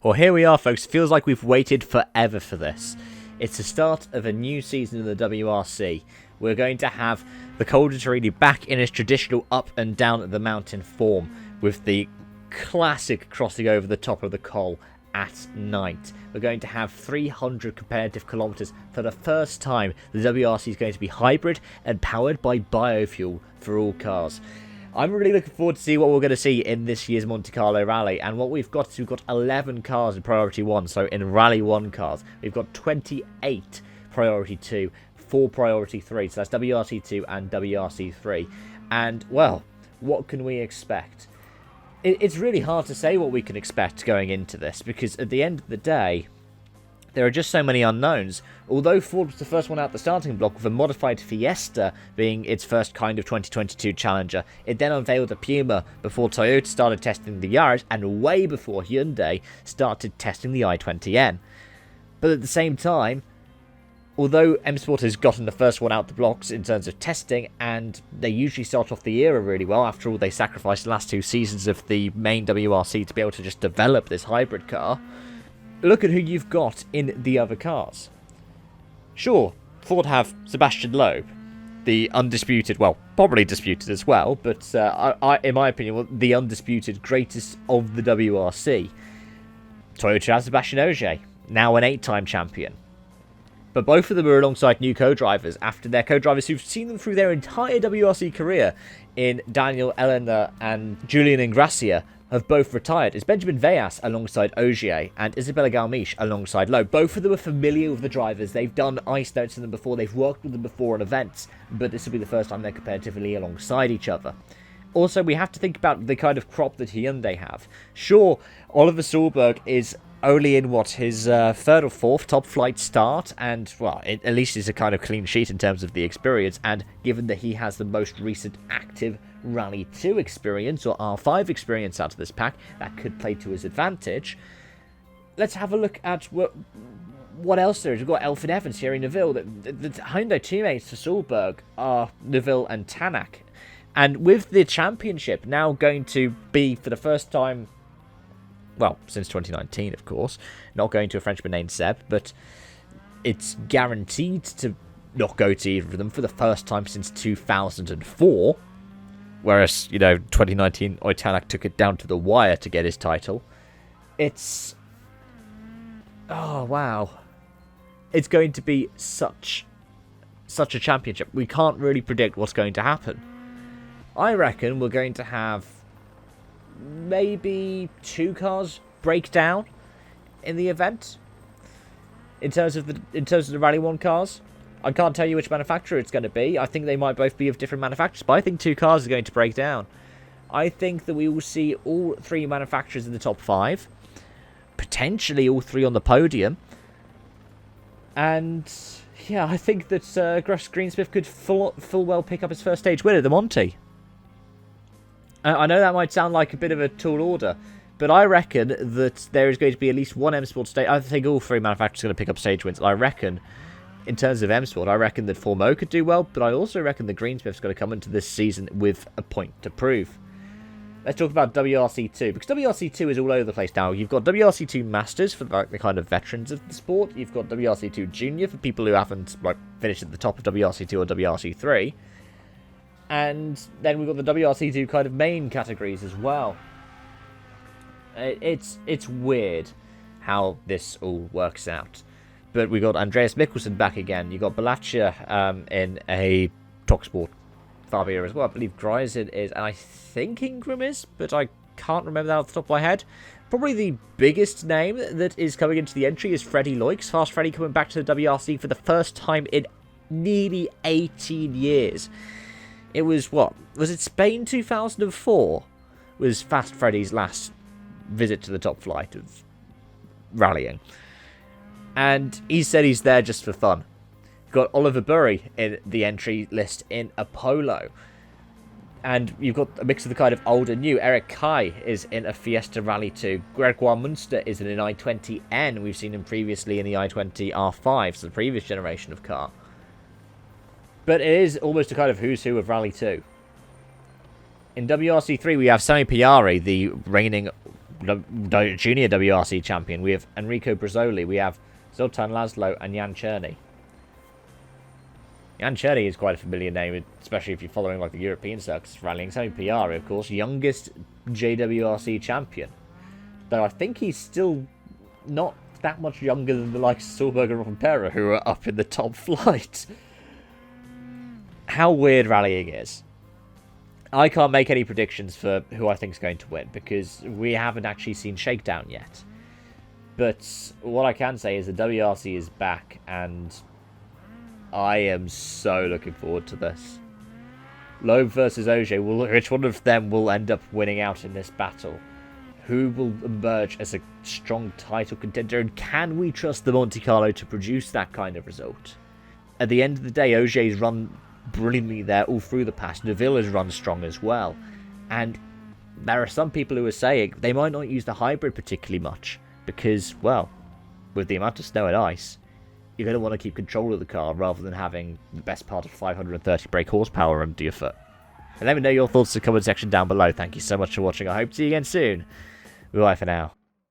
Well, here we are, folks. It feels like we've waited forever for this. It's the start of a new season in the WRC. We're going to have the Calder Torini back in its traditional up and down the mountain form, with the classic crossing over the top of the Col at night. We're going to have 300 competitive kilometres for the first time. The WRC is going to be hybrid and powered by biofuel for all cars. I'm really looking forward to see what we're going to see in this year's Monte Carlo Rally. And what we've got is we've got 11 cars in Priority 1. So in Rally 1 cars, we've got 28 Priority 2, 4 Priority 3. So that's WRC 2 and WRC 3. And, well, what can we expect? It's really hard to say what we can expect going into this, because at the end of the day, there are just so many unknowns. Although Ford was the first one out the starting block with a modified Fiesta being its first kind of 2022 challenger, it then unveiled a Puma before Toyota started testing the Yaris and way before Hyundai started testing the i20N. But at the same time, although M Sport has gotten the first one out the blocks in terms of testing, and they usually start off the era really well, after all they sacrificed the last 2 seasons of the main WRC to be able to just develop this hybrid car, look at who you've got in the other cars. Sure, Ford have Sebastian Loeb, the undisputed, well, probably disputed as well, but in my opinion, the undisputed greatest of the WRC. Toyota has Sebastian Ogier, now an 8-time champion. But both of them are alongside new co-drivers after their co-drivers who've seen them through their entire WRC career in Daniel Elena and Julian Ingrassia have both retired. It's Benjamin Veas alongside Ogier and Isabella Galmiche alongside Lowe. Both of them are familiar with the drivers. They've done ice notes to them before. They've worked with them before on events, but this will be the first time they're competitively alongside each other. Also, we have to think about the kind of crop that Hyundai have. Sure, Oliver Solberg is only in, his 3rd or 4th top flight start, and, well, at least it's a kind of clean sheet in terms of the experience, and given that he has the most recent active Rally 2 experience, or R5 experience out of this pack, that could play to his advantage. Let's have a look at what else there is. We've got Elfyn Evans, Thierry Neuville. The Hyundai teammates for Solberg are Neuville and Tanak. And with the championship now going to be, for the first time, well, since 2019, of course, not going to a Frenchman named Seb, but it's guaranteed to not go to either of them for the first time since 2004. Whereas, 2019, Oitanak took it down to the wire to get his title. It's... oh, wow. It's going to be such a championship. We can't really predict what's going to happen. I reckon we're going to have maybe 2 cars break down in the event. In terms of the Rally 1 cars. I can't tell you which manufacturer it's going to be. I think they might both be of different manufacturers, but I think 2 cars are going to break down. I think that we will see all 3 manufacturers in the top 5. Potentially all 3 on the podium. And, yeah, I think that Gus Greensmith could full well pick up his first stage win at the Monte. I know that might sound like a bit of a tall order, but I reckon that there is going to be at least one M Sport stage. I think all 3 manufacturers are going to pick up stage wins. I reckon, in terms of M Sport, I reckon that Formeau could do well, but I also reckon that Greensmith's going to come into this season with a point to prove. Let's talk about WRC2, because WRC2 is all over the place now. You've got WRC2 Masters for the kind of veterans of the sport. You've got WRC2 Junior for people who haven't finished at the top of WRC2 or WRC3. And then we've got the WRC2 kind of main categories as well. It's weird how this all works out. But we've got Andreas Mikkelsen back again. You've got Balaccia in a TalkSport Fabia as well. I believe Greisen is, and I think Ingram is, but I can't remember that off the top of my head. Probably the biggest name that is coming into the entry is Freddie Loix. Fast Freddie coming back to the WRC for the first time in nearly 18 years. It was, was it Spain 2004? Was Fast Freddy's last visit to the top flight of rallying. And he said he's there just for fun. Got Oliver Bury in the entry list in a Polo. And you've got a mix of the kind of old and new. Eric Kai is in a Fiesta Rally 2. Gregoire Munster is in an i20N. We've seen him previously in the i20 R5, so the previous generation of car. But it is almost a kind of who's who of Rally 2. In WRC3, we have Sami Piari, the reigning junior WRC champion. We have Enrico Brazzoli. We have Zoltan Laszlo and Jan Černý. Jan Černý is quite a familiar name, especially if you're following like the European circuits rallying. Same PR, of course, youngest JWRC champion. Though I think he's still not that much younger than the likes of Solberg and Rovanperä, who are up in the top flight. How weird rallying is. I can't make any predictions for who I think is going to win, because we haven't actually seen Shakedown yet. But what I can say is the WRC is back, and I am so looking forward to this. Loeb versus Ogier, which one of them will end up winning out in this battle? Who will emerge as a strong title contender, and can we trust the Monte Carlo to produce that kind of result? At the end of the day, Ogier's run brilliantly there all through the pass. Neville has run strong as well. And there are some people who are saying they might not use the hybrid particularly much because, well, with the amount of snow and ice, you're going to want to keep control of the car rather than having the best part of 530 brake horsepower under your foot. And let me know your thoughts in the comment section down below. Thank you so much for watching. I hope to see you again soon. Bye for now.